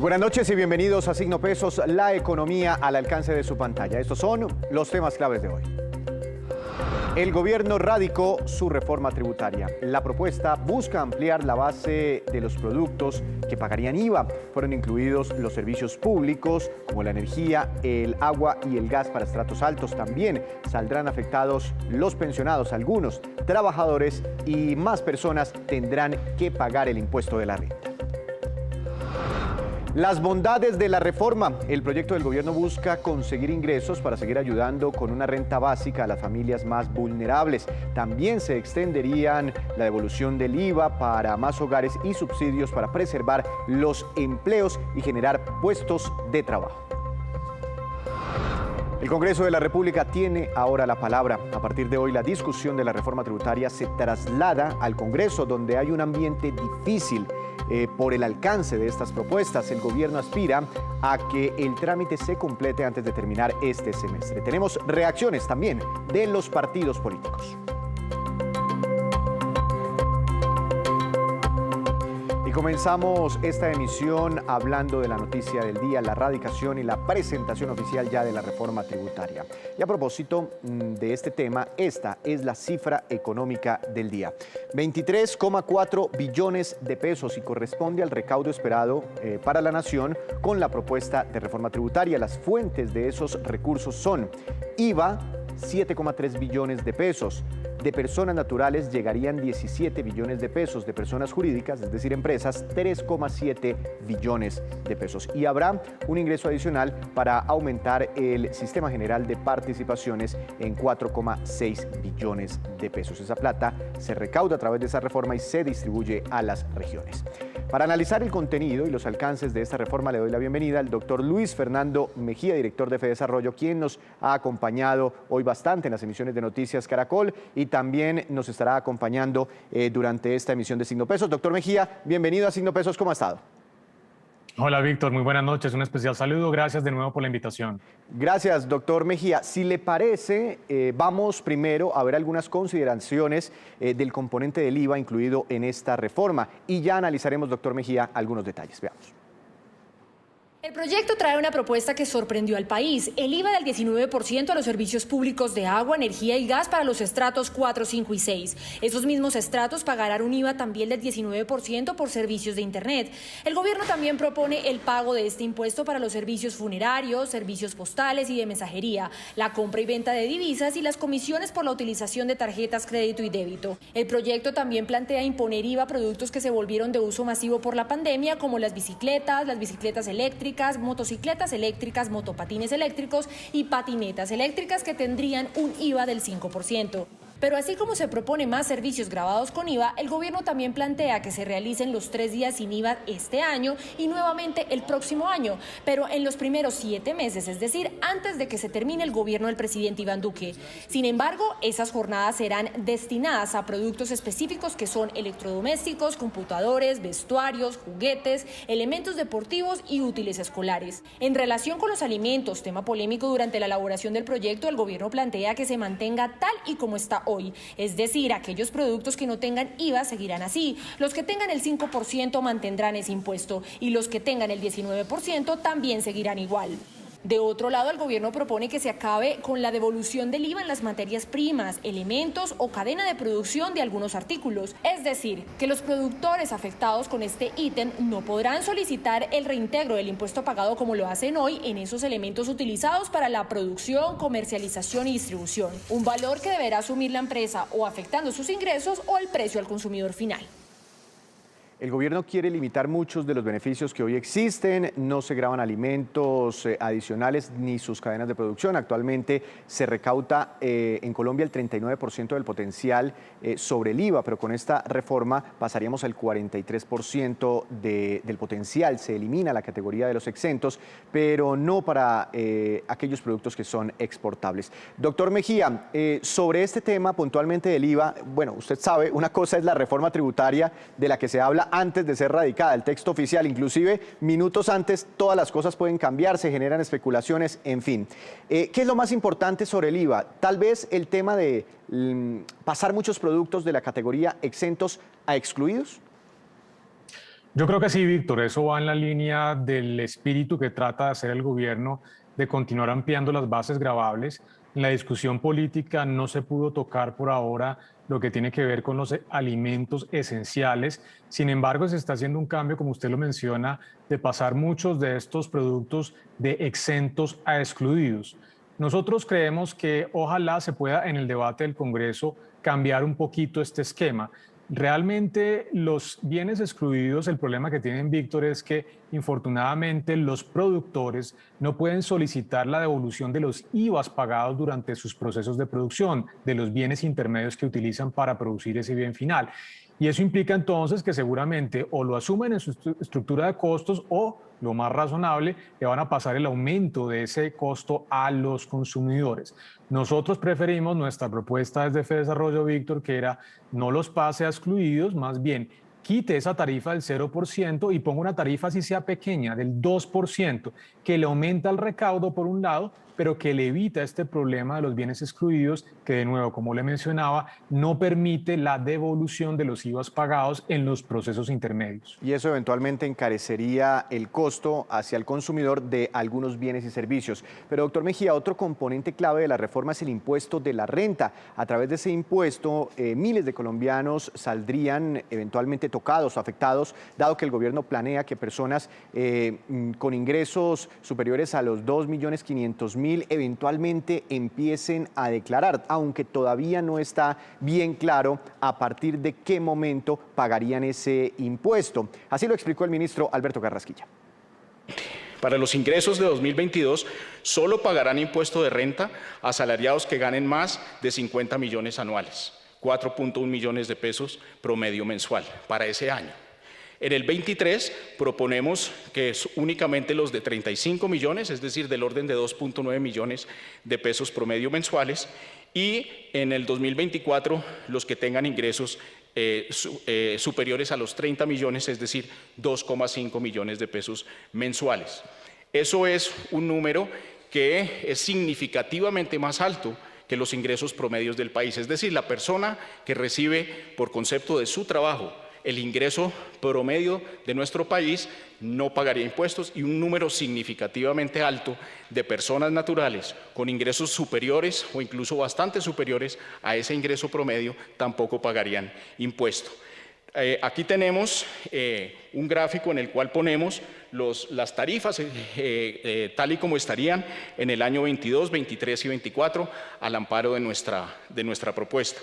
Muy buenas noches y bienvenidos a Signo Pesos, la economía al alcance de su pantalla. Estos son los temas claves de hoy. El gobierno radicó su reforma tributaria. La propuesta busca ampliar la base de los productos que pagarían IVA. Fueron incluidos los servicios públicos como la energía, el agua y el gas para estratos altos. También saldrán afectados los pensionados, algunos trabajadores y más personas tendrán que pagar el impuesto de la renta. Las bondades de la reforma. El proyecto del gobierno busca conseguir ingresos para seguir ayudando con una renta básica a las familias más vulnerables. También se extenderían la devolución del IVA para más hogares y subsidios para preservar los empleos y generar puestos de trabajo. El Congreso de la República tiene ahora la palabra. A partir de hoy, la discusión de la reforma tributaria se traslada al Congreso, donde hay un ambiente difícil por el alcance de estas propuestas. El gobierno aspira a que el trámite se complete antes de terminar este semestre. Tenemos reacciones también de los partidos políticos. Y comenzamos esta emisión hablando de la noticia del día, la radicación y la presentación oficial ya de la reforma tributaria. Y a propósito de este tema, esta es la cifra económica del día. 23,4 billones de pesos y corresponde al recaudo esperado para la nación con la propuesta de reforma tributaria. Las fuentes de esos recursos son IVA, 7,3 billones de pesos. De personas naturales llegarían 17 billones de pesos, de personas jurídicas, es decir, empresas, 3,7 billones de pesos. Y habrá un ingreso adicional para aumentar el sistema general de participaciones en 4,6 billones de pesos. Esa plata se recauda a través de esa reforma y se distribuye a las regiones. Para analizar el contenido y los alcances de esta reforma, le doy la bienvenida al doctor Luis Fernando Mejía, director de FEDesarrollo, quien nos ha acompañado hoy bastante en las emisiones de Noticias Caracol y también nos estará acompañando durante esta emisión de Signo Pesos. Doctor Mejía, bienvenido a Signo Pesos, ¿cómo ha estado? Hola Víctor, muy buenas noches, un especial saludo, gracias de nuevo por la invitación. Gracias, doctor Mejía. Si le parece, vamos primero a ver algunas consideraciones del componente del IVA incluido en esta reforma y ya analizaremos, doctor Mejía, algunos detalles. Veamos. El proyecto trae una propuesta que sorprendió al país, el IVA del 19% a los servicios públicos de agua, energía y gas para los estratos 4, 5 y 6. Esos mismos estratos pagarán un IVA también del 19% por servicios de Internet. El gobierno también propone el pago de este impuesto para los servicios funerarios, servicios postales y de mensajería, la compra y venta de divisas y las comisiones por la utilización de tarjetas crédito y débito. El proyecto también plantea imponer IVA a productos que se volvieron de uso masivo por la pandemia, como las bicicletas eléctricas, motocicletas eléctricas, motopatines eléctricos y patinetas eléctricas que tendrían un IVA del 5%. Pero así como se propone más servicios grabados con IVA, el gobierno también plantea que se realicen los 3 días sin IVA este año y nuevamente el próximo año, pero en los primeros 7 meses, es decir, antes de que se termine el gobierno del presidente Iván Duque. Sin embargo, esas jornadas serán destinadas a productos específicos que son electrodomésticos, computadores, vestuarios, juguetes, elementos deportivos y útiles escolares. En relación con los alimentos, tema polémico durante la elaboración del proyecto, el gobierno plantea que se mantenga tal y como está hoy, es decir, aquellos productos que no tengan IVA seguirán así, los que tengan el 5% mantendrán ese impuesto y los que tengan el 19% también seguirán igual. De otro lado, el gobierno propone que se acabe con la devolución del IVA en las materias primas, elementos o cadena de producción de algunos artículos. Es decir, que los productores afectados con este ítem no podrán solicitar el reintegro del impuesto pagado como lo hacen hoy en esos elementos utilizados para la producción, comercialización y distribución. Un valor que deberá asumir la empresa o afectando sus ingresos o el precio al consumidor final. El gobierno quiere limitar muchos de los beneficios que hoy existen, no se graban alimentos adicionales ni sus cadenas de producción. Actualmente se recauda en Colombia el 39% del potencial sobre el IVA, pero con esta reforma pasaríamos al 43% del potencial. Se elimina la categoría de los exentos, pero no para aquellos productos que son exportables. Doctor Mejía, sobre este tema puntualmente del IVA, bueno, usted sabe, una cosa es la reforma tributaria de la que se habla antes de ser radicada, el texto oficial, inclusive minutos antes todas las cosas pueden cambiar, se generan especulaciones, en fin. ¿Qué es lo más importante sobre el IVA? Tal vez el tema de pasar muchos productos de la categoría exentos a excluidos. Yo creo que sí, Víctor, eso va en la línea del espíritu que trata de hacer el gobierno de continuar ampliando las bases gravables. En la discusión política no se pudo tocar por ahora lo que tiene que ver con los alimentos esenciales. Sin embargo, se está haciendo un cambio, como usted lo menciona, de pasar muchos de estos productos de exentos a excluidos. Nosotros creemos que ojalá se pueda en el debate del Congreso cambiar un poquito este esquema. Realmente los bienes excluidos, el problema que tienen, Víctor, es que infortunadamente los productores no pueden solicitar la devolución de los IVAs pagados durante sus procesos de producción, de los bienes intermedios que utilizan para producir ese bien final. Y eso implica entonces que seguramente o lo asumen en su estructura de costos o, lo más razonable, le van a pasar el aumento de ese costo a los consumidores. Nosotros preferimos nuestra propuesta desde FEDesarrollo, Víctor, que era no los pase a excluidos, más bien quite esa tarifa del 0% y ponga una tarifa, así sea pequeña, del 2%, que le aumenta el recaudo por un lado, pero que le evita este problema de los bienes excluidos, que de nuevo, como le mencionaba, no permite la devolución de los IVAs pagados en los procesos intermedios. Y eso eventualmente encarecería el costo hacia el consumidor de algunos bienes y servicios. Pero, doctor Mejía, otro componente clave de la reforma es el impuesto de la renta. A través de ese impuesto, miles de colombianos saldrían eventualmente tocados o afectados, dado que el gobierno planea que personas con ingresos superiores a los 2.500.000 eventualmente empiecen a declarar, aunque todavía no está bien claro a partir de qué momento pagarían ese impuesto. Así lo explicó el ministro Alberto Carrasquilla. Para los ingresos de 2022, solo pagarán impuesto de renta asalariados que ganen más de 50 millones anuales, 4.1 millones de pesos promedio mensual para ese año. En el 23 proponemos que es únicamente los de 35 millones, es decir, del orden de 2.9 millones de pesos promedio mensuales, y en el 2024 los que tengan ingresos superiores a los 30 millones, es decir, 2,5 millones de pesos mensuales. Eso es un número que es significativamente más alto que los ingresos promedios del país, es decir, la persona que recibe por concepto de su trabajo el ingreso promedio de nuestro país no pagaría impuestos, y un número significativamente alto de personas naturales con ingresos superiores o incluso bastante superiores a ese ingreso promedio tampoco pagarían impuesto. Aquí tenemos un gráfico en el cual ponemos las tarifas tal y como estarían en el año 22, 23 y 24 al amparo de nuestra propuesta.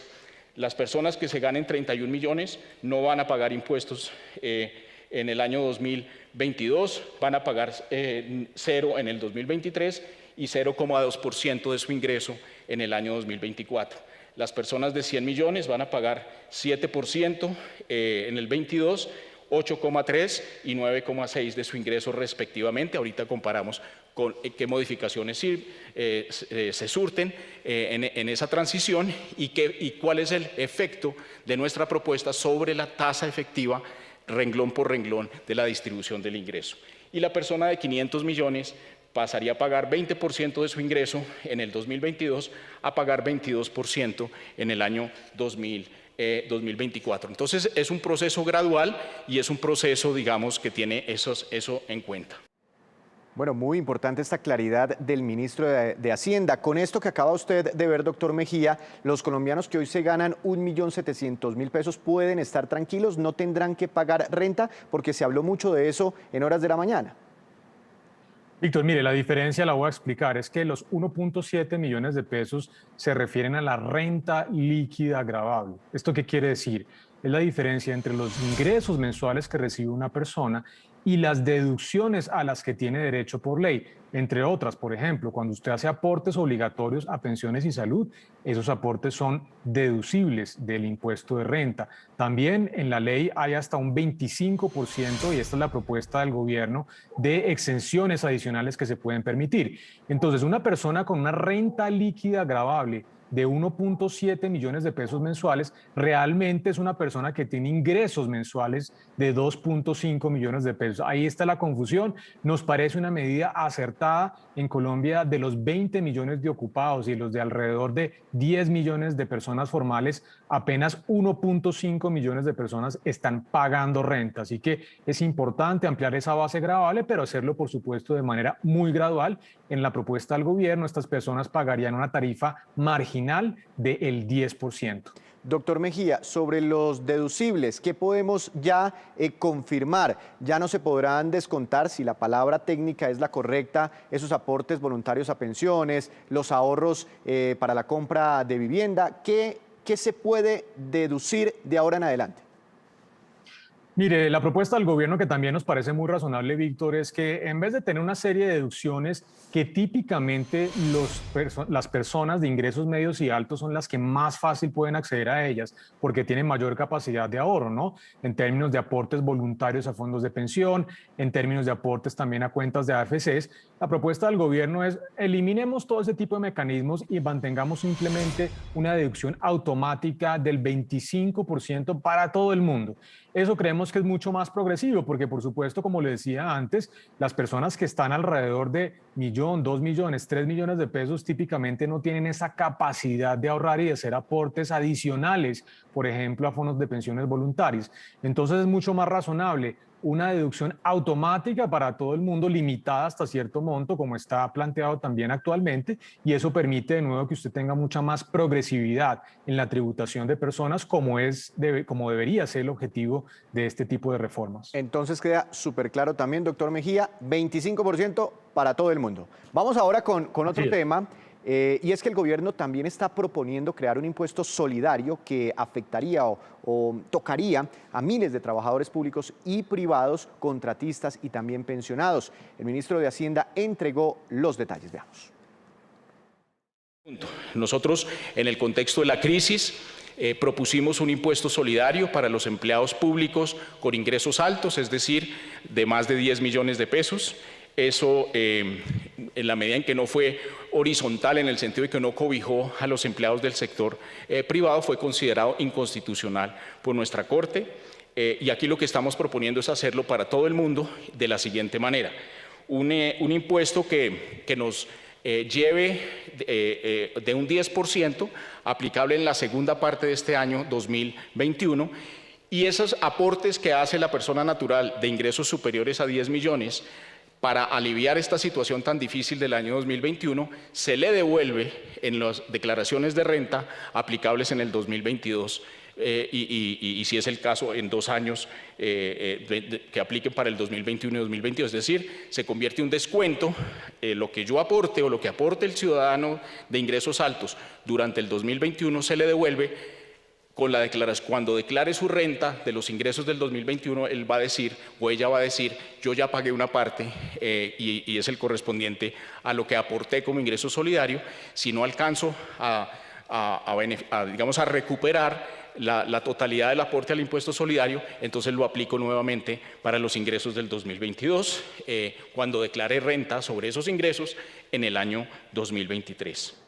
Las personas que se ganen 31 millones no van a pagar impuestos en el año 2022, van a pagar 0 en el 2023 y 0,2% de su ingreso en el año 2024. Las personas de 100 millones van a pagar 7% en el 22, 8,3 y 9,6 de su ingreso respectivamente. Ahorita comparamos con qué modificaciones se surten en esa transición y cuál es el efecto de nuestra propuesta sobre la tasa efectiva renglón por renglón de la distribución del ingreso. Y la persona de 500 millones pasaría a pagar 20% de su ingreso en el 2022 a pagar 22% en el año 2024. Entonces es un proceso gradual y es un proceso, digamos, que tiene eso en cuenta. Bueno, muy importante esta claridad del ministro de Hacienda. Con esto que acaba usted de ver, doctor Mejía, los colombianos que hoy se ganan 1.700.000 pesos pueden estar tranquilos, no tendrán que pagar renta, porque se habló mucho de eso en horas de la mañana. Víctor, mire, la diferencia la voy a explicar. Es que los 1.7 millones de pesos se refieren a la renta líquida gravable. ¿Esto qué quiere decir? Es la diferencia entre los ingresos mensuales que recibe una persona y las deducciones a las que tiene derecho por ley. Entre otras, por ejemplo, cuando usted hace aportes obligatorios a pensiones y salud, esos aportes son deducibles del impuesto de renta. También en la ley hay hasta un 25%, y esta es la propuesta del gobierno, de exenciones adicionales que se pueden permitir. Entonces, una persona con una renta líquida gravable de 1.7 millones de pesos mensuales, realmente es una persona que tiene ingresos mensuales de 2.5 millones de pesos. Ahí está la confusión. Nos parece una medida acertada. En Colombia, de los 20 millones de ocupados y los de alrededor de 10 millones de personas formales, apenas 1.5 millones de personas están pagando renta. Así que es importante ampliar esa base gravable, pero hacerlo, por supuesto, de manera muy gradual. En la propuesta del gobierno, estas personas pagarían una tarifa marginal del 10%. Doctor Mejía, sobre los deducibles, ¿qué podemos ya confirmar? Ya no se podrán descontar, si la palabra técnica es la correcta, esos aportes voluntarios a pensiones, los ahorros para la compra de vivienda. ¿Qué se puede deducir de ahora en adelante? Mire, la propuesta del gobierno, que también nos parece muy razonable, Víctor, es que en vez de tener una serie de deducciones que típicamente las personas de ingresos medios y altos son las que más fácil pueden acceder a ellas porque tienen mayor capacidad de ahorro, ¿no? En términos de aportes voluntarios a fondos de pensión, en términos de aportes también a cuentas de AFCs, la propuesta del gobierno es eliminemos todo ese tipo de mecanismos y mantengamos simplemente una deducción automática del 25% para todo el mundo. Eso creemos que es mucho más progresivo porque, por supuesto, como le decía antes, las personas que están alrededor de 1.000.000, 2 millones, 3 millones de pesos típicamente no tienen esa capacidad de ahorrar y de hacer aportes adicionales, por ejemplo, a fondos de pensiones voluntarias. Entonces es mucho más razonable una deducción automática para todo el mundo, limitada hasta cierto monto, como está planteado también actualmente, y eso permite de nuevo que usted tenga mucha más progresividad en la tributación de personas, como debería ser el objetivo de este tipo de reformas. Entonces queda súper claro también, doctor Mejía, 25% para todo el mundo. Vamos ahora con otro tema. Y es que el gobierno también está proponiendo crear un impuesto solidario que afectaría o tocaría a miles de trabajadores públicos y privados, contratistas y también pensionados. El ministro de Hacienda entregó los detalles. Veamos. Nosotros, en el contexto de la crisis, propusimos un impuesto solidario para los empleados públicos con ingresos altos, es decir, de más de 10 millones de pesos. Eso, en la medida en que no fue horizontal, en el sentido de que no cobijó a los empleados del sector privado, fue considerado inconstitucional por nuestra Corte. Y aquí lo que estamos proponiendo es hacerlo para todo el mundo de la siguiente manera. Un impuesto que nos lleve de un 10% aplicable en la segunda parte de este año 2021, y esos aportes que hace la persona natural de ingresos superiores a 10 millones para aliviar esta situación tan difícil del año 2021, se le devuelve en las declaraciones de renta aplicables en el 2022 y si es el caso, en 2 años que apliquen para el 2021 y 2022. Es decir, se convierte en un descuento, lo que yo aporte o lo que aporte el ciudadano de ingresos altos durante el 2021 se le devuelve. Cuando declare su renta de los ingresos del 2021, él va a decir, o ella va a decir, yo ya pagué una parte y es el correspondiente a lo que aporté como ingreso solidario. Si no alcanzo digamos, a recuperar la totalidad del aporte al impuesto solidario, entonces lo aplico nuevamente para los ingresos del 2022, cuando declare renta sobre esos ingresos en el año 2023.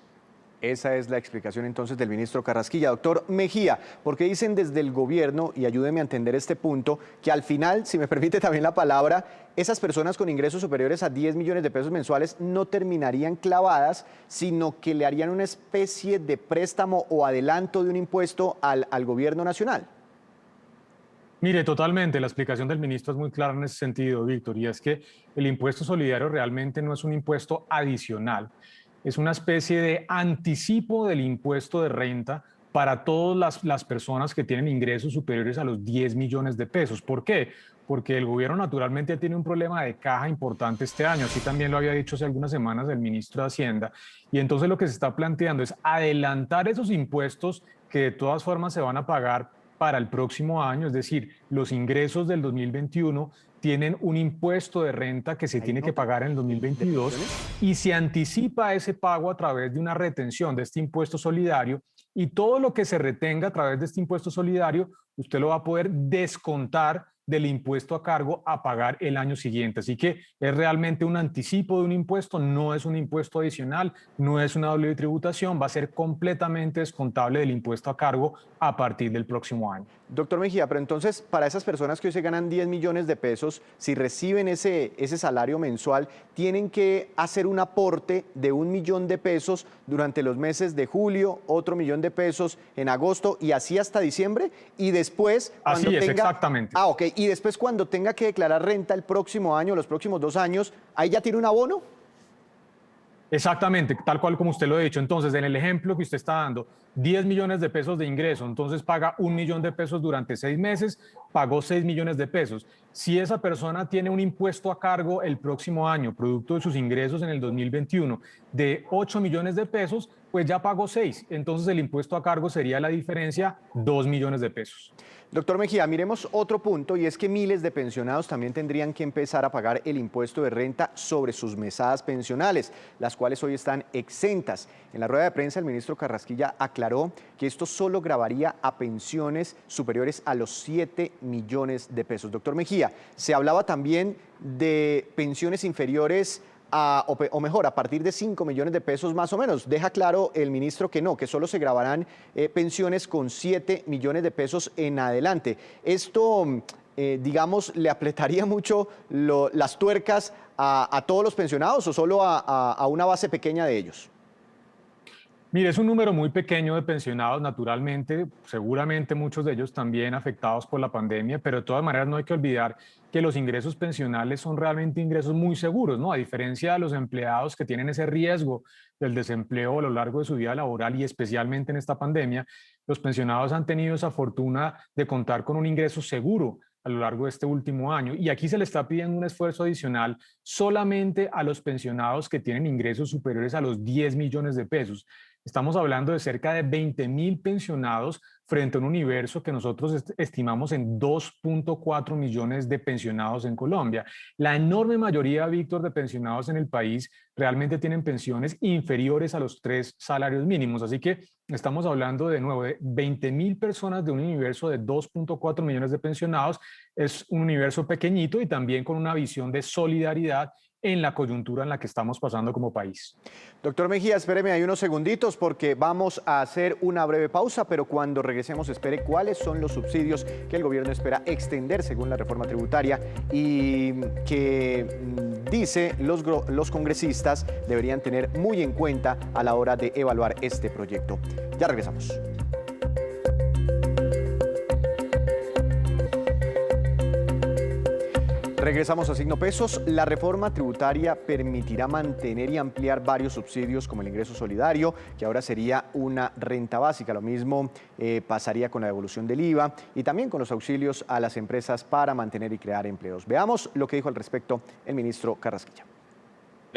Esa es la explicación entonces del ministro Carrasquilla. Doctor Mejía, ¿por qué dicen desde el gobierno, y ayúdeme a entender este punto, que al final, si me permite también la palabra, esas personas con ingresos superiores a 10 millones de pesos mensuales no terminarían clavadas, sino que le harían una especie de préstamo o adelanto de un impuesto al gobierno nacional? Mire, totalmente, la explicación del ministro es muy clara en ese sentido, Víctor, y es que el impuesto solidario realmente no es un impuesto adicional. Es una especie de anticipo del impuesto de renta para todas las personas que tienen ingresos superiores a los 10 millones de pesos. ¿Por qué? Porque el gobierno naturalmente tiene un problema de caja importante este año. Así también lo había dicho hace algunas semanas el ministro de Hacienda. Y entonces lo que se está planteando es adelantar esos impuestos que de todas formas se van a pagar para el próximo año, es decir, los ingresos del 2021 tienen un impuesto de renta que se tiene que pagar en el 2022 y se anticipa ese pago a través de una retención de este impuesto solidario, y todo lo que se retenga a través de este impuesto solidario usted lo va a poder descontar del impuesto a cargo a pagar el año siguiente. Así que es realmente un anticipo de un impuesto, no es un impuesto adicional, no es una doble tributación, va a ser completamente descontable del impuesto a cargo a partir del próximo año. Doctor Mejía, pero entonces para esas personas que hoy se ganan 10 millones de pesos, si reciben ese salario mensual, tienen que hacer un aporte de 1 millón de pesos durante los meses de julio, otro 1 millón de pesos en agosto y así hasta diciembre, y después así es, exactamente. Ok, y después cuando tenga que declarar renta el próximo año, los próximos 2 años, ¿ahí ya tiene un abono? Exactamente, tal cual como usted lo ha dicho. Entonces, en el ejemplo que usted está dando, 10 millones de pesos de ingreso, entonces paga 1 millón de pesos durante 6 meses, pagó 6 millones de pesos. Si esa persona tiene un impuesto a cargo el próximo año, producto de sus ingresos en el 2021, de 8 millones de pesos, pues ya pagó 6. Entonces el impuesto a cargo sería la diferencia, 2 millones de pesos. Doctor Mejía, miremos otro punto y es que miles de pensionados también tendrían que empezar a pagar el impuesto de renta sobre sus mesadas pensionales, las cuales hoy están exentas. En la rueda de prensa el ministro Carrasquilla aclaró que esto solo gravaría a pensiones superiores a los 7 millones de pesos. Doctor Mejía, se hablaba también de pensiones inferiores o mejor, a partir de 5 millones de pesos más o menos. Deja claro el ministro que no, que solo se grabarán pensiones con 7 millones de pesos en adelante. Esto, digamos, ¿le apretaría mucho las tuercas a todos los pensionados o solo a una base pequeña de ellos? Mire, es un número muy pequeño de pensionados, naturalmente, seguramente muchos de ellos también afectados por la pandemia, pero de todas maneras no hay que olvidar que los ingresos pensionales son realmente ingresos muy seguros, ¿no? A diferencia de los empleados que tienen ese riesgo del desempleo a lo largo de su vida laboral y especialmente en esta pandemia, los pensionados han tenido esa fortuna de contar con un ingreso seguro a lo largo de este último año. Y aquí se le está pidiendo un esfuerzo adicional solamente a los pensionados que tienen ingresos superiores a los 10 millones de pesos. Estamos hablando de cerca de 20.000 pensionados frente a un universo que nosotros estimamos en 2.4 millones de pensionados en Colombia. La enorme mayoría, Víctor, de pensionados en el país realmente tienen pensiones inferiores a los 3 salarios mínimos. Así que estamos hablando de nuevo de 20.000 personas de un universo de 2.4 millones de pensionados. Es un universo pequeñito y también con una visión de solidaridad en la coyuntura en la que estamos pasando como país. Doctor Mejía, espéreme ahí unos segunditos porque vamos a hacer una breve pausa, pero cuando regresemos espere cuáles son los subsidios que el gobierno espera extender según la reforma tributaria y que dice los congresistas deberían tener muy en cuenta a la hora de evaluar este proyecto. Ya regresamos. Regresamos a Signo Pesos. La reforma tributaria permitirá mantener y ampliar varios subsidios como el ingreso solidario, que ahora sería una renta básica. Lo mismo pasaría con la devolución del IVA y también con los auxilios a las empresas para mantener y crear empleos. Veamos lo que dijo al respecto el ministro Carrasquilla.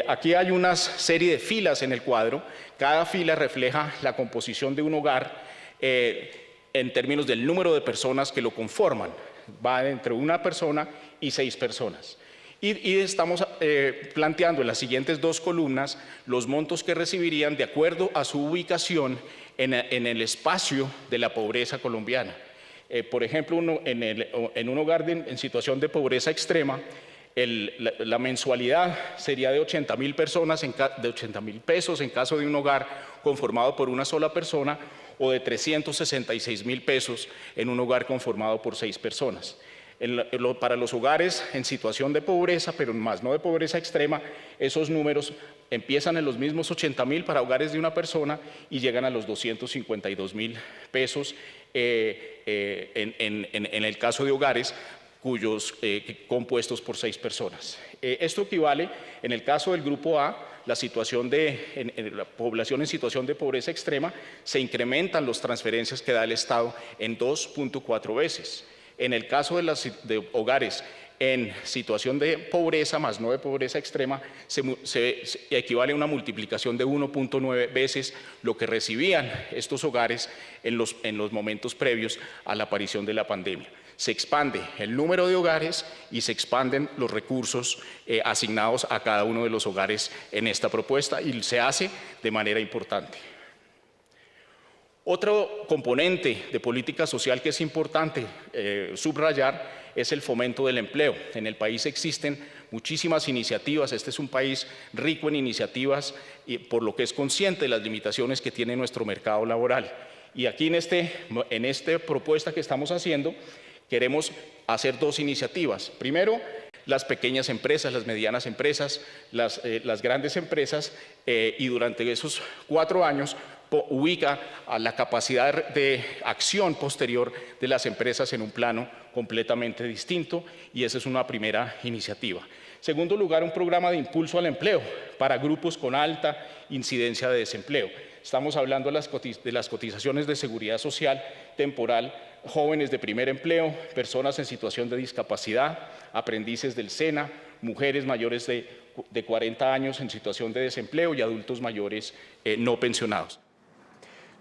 Aquí hay una serie de filas en el cuadro. Cada fila refleja la composición de un hogar en términos del número de personas que lo conforman. Va entre una persona y 6 personas. Y estamos planteando en las siguientes 2 columnas los montos que recibirían de acuerdo a su ubicación en el espacio de la pobreza colombiana. Por ejemplo, en un hogar en situación de pobreza extrema, la mensualidad sería de 80.000 pesos en caso de un hogar conformado por una sola persona o de 366.000 pesos en un hogar conformado por 6 personas. Para los hogares en situación de pobreza, pero más no de pobreza extrema, esos números empiezan en los mismos 80.000 para hogares de una persona y llegan a los 252.000 pesos en el caso de hogares compuestos por 6 personas. Esto equivale, en el caso del grupo A, la población en situación de pobreza extrema, se incrementan las transferencias que da el Estado en 2.4 veces. En el caso de hogares en situación de pobreza, más no de pobreza extrema, se equivale a una multiplicación de 1.9 veces lo que recibían estos hogares en los momentos previos a la aparición de la pandemia. Se expande el número de hogares y se expanden los recursos asignados a cada uno de los hogares en esta propuesta y se hace de manera importante. Otro componente de política social que es importante subrayar es el fomento del empleo. En el país existen muchísimas iniciativas, este es un país rico en iniciativas, y por lo que es consciente de las limitaciones que tiene nuestro mercado laboral. Y aquí en esta propuesta que estamos haciendo, queremos hacer dos iniciativas. Primero, las pequeñas empresas, las medianas empresas, las grandes empresas, y durante esos 4 años ubica a la capacidad de acción posterior de las empresas en un plano completamente distinto, y esa es una primera iniciativa. Segundo lugar, un programa de impulso al empleo para grupos con alta incidencia de desempleo. Estamos hablando de las cotizaciones de seguridad social temporal, jóvenes de primer empleo, personas en situación de discapacidad, aprendices del SENA, mujeres mayores de 40 años en situación de desempleo y adultos mayores no pensionados.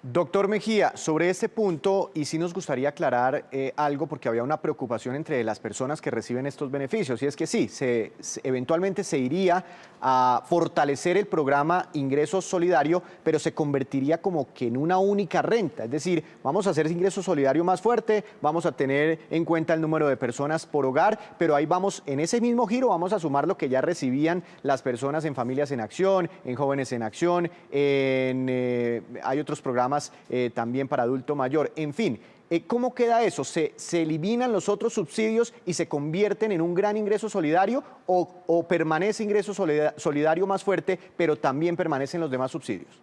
Doctor Mejía, sobre este punto, y sí nos gustaría aclarar algo, porque había una preocupación entre las personas que reciben estos beneficios, y es que sí, eventualmente se iría a fortalecer el programa Ingreso Solidario, pero se convertiría como que en una única renta, es decir, vamos a hacer Ingreso Solidario más fuerte, vamos a tener en cuenta el número de personas por hogar, pero ahí vamos, en ese mismo giro, vamos a sumar lo que ya recibían las personas en Familias en Acción, en Jóvenes en Acción, hay otros programas también para adulto mayor, en fin. ¿Cómo queda eso? ¿Se eliminan los otros subsidios y se convierten en un gran ingreso solidario o permanece ingreso solidario más fuerte, pero también permanecen los demás subsidios?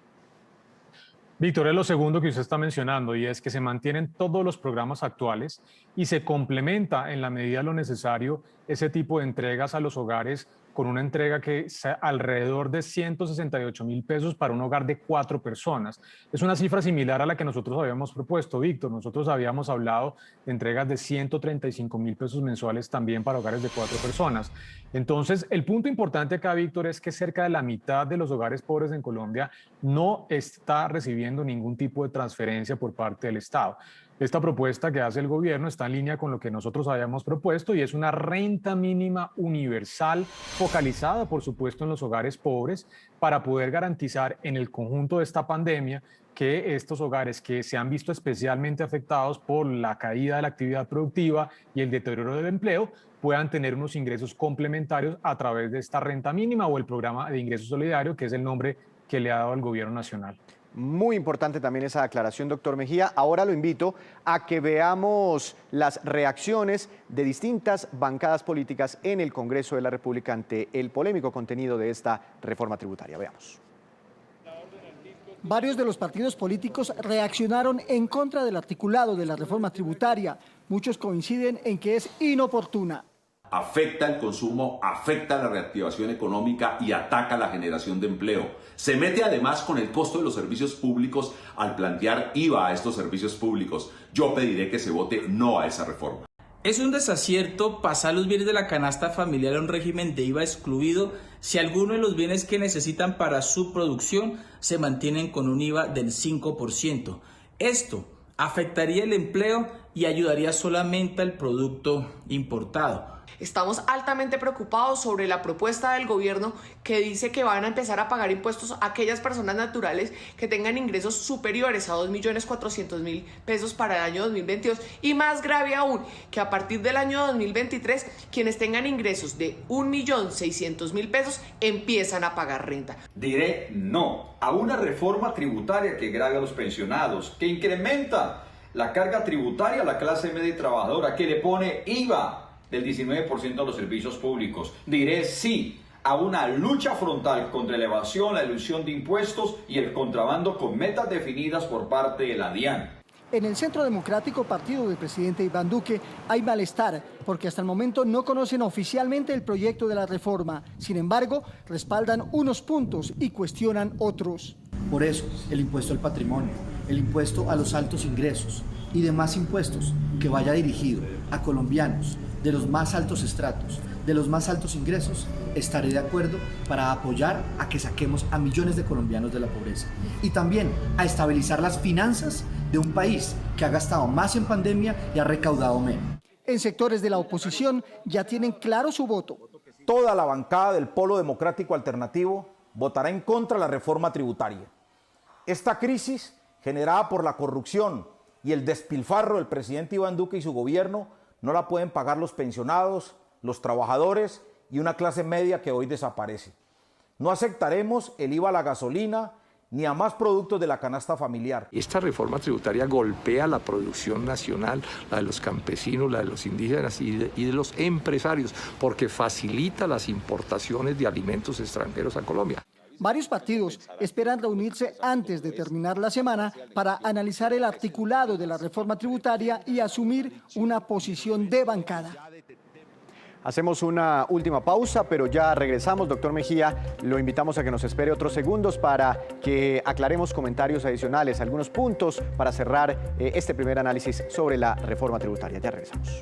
Víctor, es lo segundo que usted está mencionando, y es que se mantienen todos los programas actuales y se complementa en la medida de lo necesario ese tipo de entregas a los hogares con una entrega que es alrededor de 168.000 pesos para un hogar de 4 personas. Es una cifra similar a la que nosotros habíamos propuesto, Víctor. Nosotros habíamos hablado de entregas de 135.000 pesos mensuales también para hogares de 4 personas. Entonces, el punto importante acá, Víctor, es que cerca de la mitad de los hogares pobres en Colombia no está recibiendo ningún tipo de transferencia por parte del Estado. Esta propuesta que hace el gobierno está en línea con lo que nosotros habíamos propuesto, y es una renta mínima universal focalizada, por supuesto, en los hogares pobres, para poder garantizar en el conjunto de esta pandemia que estos hogares que se han visto especialmente afectados por la caída de la actividad productiva y el deterioro del empleo puedan tener unos ingresos complementarios a través de esta renta mínima o el programa de ingreso solidario, que es el nombre que le ha dado el gobierno nacional. Muy importante también esa aclaración, doctor Mejía. Ahora lo invito a que veamos las reacciones de distintas bancadas políticas en el Congreso de la República ante el polémico contenido de esta reforma tributaria. Veamos. Varios de los partidos políticos reaccionaron en contra del articulado de la reforma tributaria. Muchos coinciden en que es inoportuna. Afecta el consumo, afecta la reactivación económica y ataca la generación de empleo. Se mete además con el costo de los servicios públicos al plantear IVA a estos servicios públicos. Yo pediré que se vote no a esa reforma. Es un desacierto pasar los bienes de la canasta familiar a un régimen de IVA excluido si alguno de los bienes que necesitan para su producción se mantienen con un IVA del 5%. Esto afectaría el empleo y ayudaría solamente al producto importado. Estamos altamente preocupados sobre la propuesta del gobierno que dice que van a empezar a pagar impuestos a aquellas personas naturales que tengan ingresos superiores a 2.400.000 pesos para el año 2022 y más grave aún, que a partir del año 2023 quienes tengan ingresos de 1.600.000 pesos empiezan a pagar renta. Diré no a una reforma tributaria que grave a los pensionados, que incrementa la carga tributaria a la clase media y trabajadora, que le pone IVA del 19% a los servicios públicos. Diré sí a una lucha frontal contra la evasión, la elusión de impuestos y el contrabando con metas definidas por parte de la DIAN. En el Centro Democrático, partido del presidente Iván Duque, hay malestar porque hasta el momento no conocen oficialmente el proyecto de la reforma. Sin embargo, respaldan unos puntos y cuestionan otros. Por eso, el impuesto al patrimonio, el impuesto a los altos ingresos y demás impuestos que vaya dirigido a colombianos de los más altos estratos, de los más altos ingresos, estaré de acuerdo para apoyar a que saquemos a millones de colombianos de la pobreza y también a estabilizar las finanzas de un país que ha gastado más en pandemia y ha recaudado menos. En sectores de la oposición ya tienen claro su voto. Toda la bancada del Polo Democrático Alternativo votará en contra de la reforma tributaria. Esta crisis, generada por la corrupción y el despilfarro del presidente Iván Duque y su gobierno, no la pueden pagar los pensionados, los trabajadores y una clase media que hoy desaparece. No aceptaremos el IVA a la gasolina ni a más productos de la canasta familiar. Esta reforma tributaria golpea la producción nacional, la de los campesinos, la de los indígenas y de los empresarios, porque facilita las importaciones de alimentos extranjeros a Colombia. Varios partidos esperan reunirse antes de terminar la semana para analizar el articulado de la reforma tributaria y asumir una posición de bancada. Hacemos una última pausa, pero ya regresamos. Doctor Mejía, lo invitamos a que nos espere otros segundos para que aclaremos comentarios adicionales, algunos puntos para cerrar este primer análisis sobre la reforma tributaria. Ya regresamos.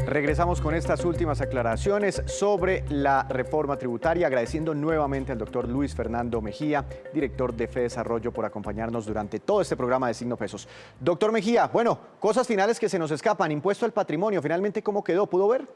Regresamos con estas últimas aclaraciones sobre la reforma tributaria, agradeciendo nuevamente al doctor Luis Fernando Mejía, director de FEDesarrollo, por acompañarnos durante todo este programa de Signo Pesos. Doctor Mejía, bueno, cosas finales que se nos escapan, impuesto al patrimonio, finalmente, ¿cómo quedó? ¿Pudo ver?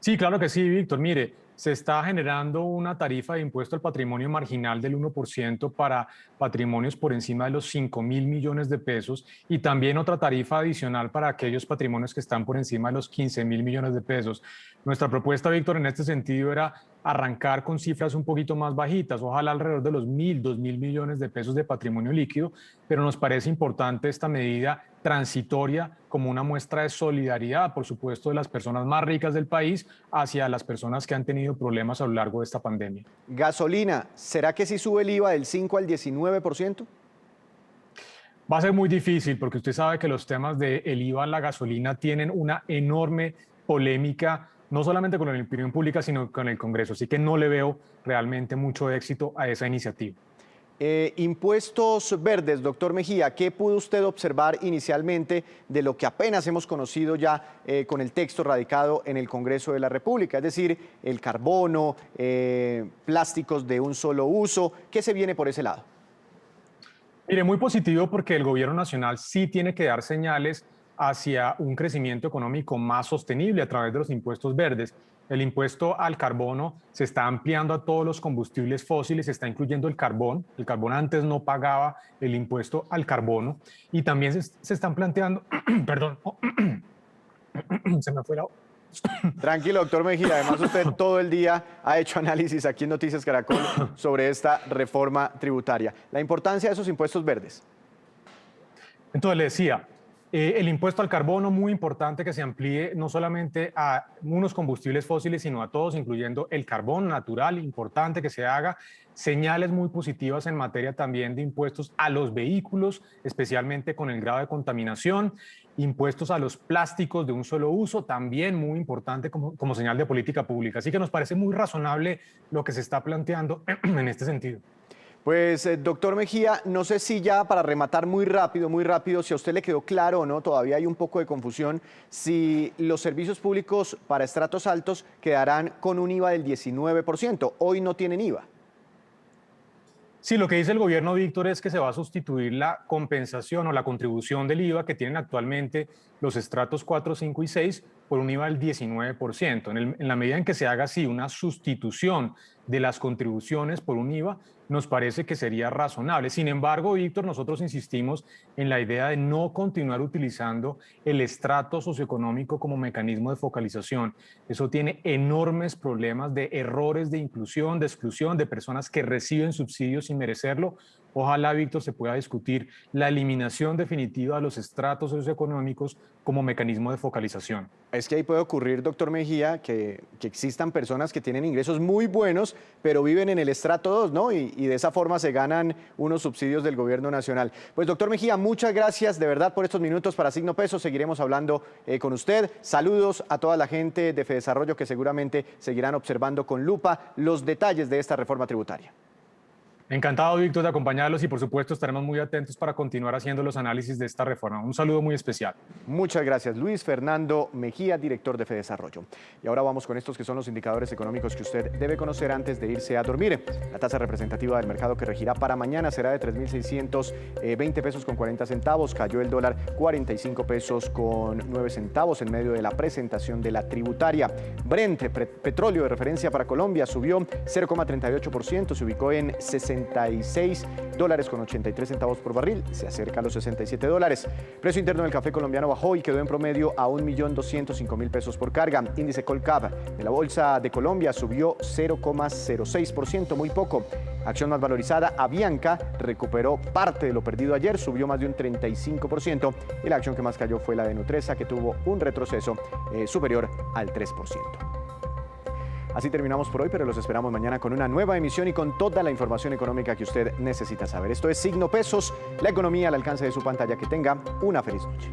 Sí, claro que sí, Víctor. Mire, se está generando una tarifa de impuesto al patrimonio marginal del 1% para patrimonios por encima de los 5.000 millones de pesos y también otra tarifa adicional para aquellos patrimonios que están por encima de los 15.000 millones de pesos. Nuestra propuesta, Víctor, en este sentido era arrancar con cifras un poquito más bajitas, ojalá alrededor de los 2.000 millones de pesos de patrimonio líquido, pero nos parece importante esta medida transitoria como una muestra de solidaridad, por supuesto, de las personas más ricas del país hacia las personas que han tenido problemas a lo largo de esta pandemia. Gasolina, ¿será que sí sube el IVA del 5 al 19%? Va a ser muy difícil porque usted sabe que los temas del IVA a la gasolina tienen una enorme polémica, no solamente con la opinión pública, sino con el Congreso. Así que no le veo realmente mucho éxito a esa iniciativa. Impuestos verdes, doctor Mejía, ¿qué pudo usted observar inicialmente de lo que apenas hemos conocido ya con el texto radicado en el Congreso de la República? Es decir, el carbono, plásticos de un solo uso, ¿qué se viene por ese lado? Mire, muy positivo porque el gobierno nacional sí tiene que dar señales hacia un crecimiento económico más sostenible a través de los impuestos verdes. El impuesto al carbono se está ampliando a todos los combustibles fósiles, se está incluyendo el carbón. El carbón antes no pagaba el impuesto al carbono y también se están planteando, perdón, se me fue la... Tranquilo, doctor Mejía, además usted todo el día ha hecho análisis aquí en Noticias Caracol sobre esta reforma tributaria. La importancia de esos impuestos verdes. Entonces le decía, el impuesto al carbono, muy importante que se amplíe no solamente a unos combustibles fósiles, sino a todos, incluyendo el carbón natural, importante que se haga. Señales muy positivas en materia también de impuestos a los vehículos, especialmente con el grado de contaminación. Impuestos a los plásticos de un solo uso, también muy importante como señal de política pública. Así que nos parece muy razonable lo que se está planteando en este sentido. Pues, doctor Mejía, no sé si ya para rematar muy rápido, si a usted le quedó claro o no, todavía hay un poco de confusión, si los servicios públicos para estratos altos quedarán con un IVA del 19%. Hoy no tienen IVA. Sí, lo que dice el gobierno, Víctor, es que se va a sustituir la compensación o la contribución del IVA que tienen actualmente los estratos 4, 5 y 6 por un IVA del 19%. En la medida en que se haga así una sustitución de las contribuciones por un IVA, nos parece que sería razonable. Sin embargo, Víctor, nosotros insistimos en la idea de no continuar utilizando el estrato socioeconómico como mecanismo de focalización. Eso tiene enormes problemas de errores de inclusión, de exclusión, de personas que reciben subsidios sin merecerlo. Ojalá, Víctor, se pueda discutir la eliminación definitiva de los estratos socioeconómicos como mecanismo de focalización. Es que ahí puede ocurrir, doctor Mejía, que existan personas que tienen ingresos muy buenos, pero viven en el estrato 2, ¿no? Y de esa forma se ganan unos subsidios del gobierno nacional. Pues, doctor Mejía, muchas gracias de verdad por estos minutos para Signo Pesos. Seguiremos hablando con usted. Saludos a toda la gente de FEDesarrollo que seguramente seguirán observando con lupa los detalles de esta reforma tributaria. Encantado, Víctor, de acompañarlos y por supuesto estaremos muy atentos para continuar haciendo los análisis de esta reforma. Un saludo muy especial. Muchas gracias, Luis Fernando Mejía, director de FEDesarrollo. Y ahora vamos con estos que son los indicadores económicos que usted debe conocer antes de irse a dormir. La tasa representativa del mercado que regirá para mañana será de 3.620 pesos con 40 centavos. Cayó el dólar 45 pesos con 9 centavos en medio de la presentación de la tributaria. Brent, petróleo de referencia para Colombia, subió 0,38%, se ubicó en 60 $66.83 por barril, se acerca a los $67. Precio interno del café colombiano bajó y quedó en promedio a $1.205.000 por carga. Índice Colcap de la Bolsa de Colombia subió 0,06%, muy poco. Acción más valorizada, Avianca, recuperó parte de lo perdido ayer, subió más de un 35%, y la acción que más cayó fue la de Nutresa, que tuvo un retroceso superior al 3%. Así terminamos por hoy, pero los esperamos mañana con una nueva emisión y con toda la información económica que usted necesita saber. Esto es Signo Pesos, la economía al alcance de su pantalla. Que tenga una feliz noche.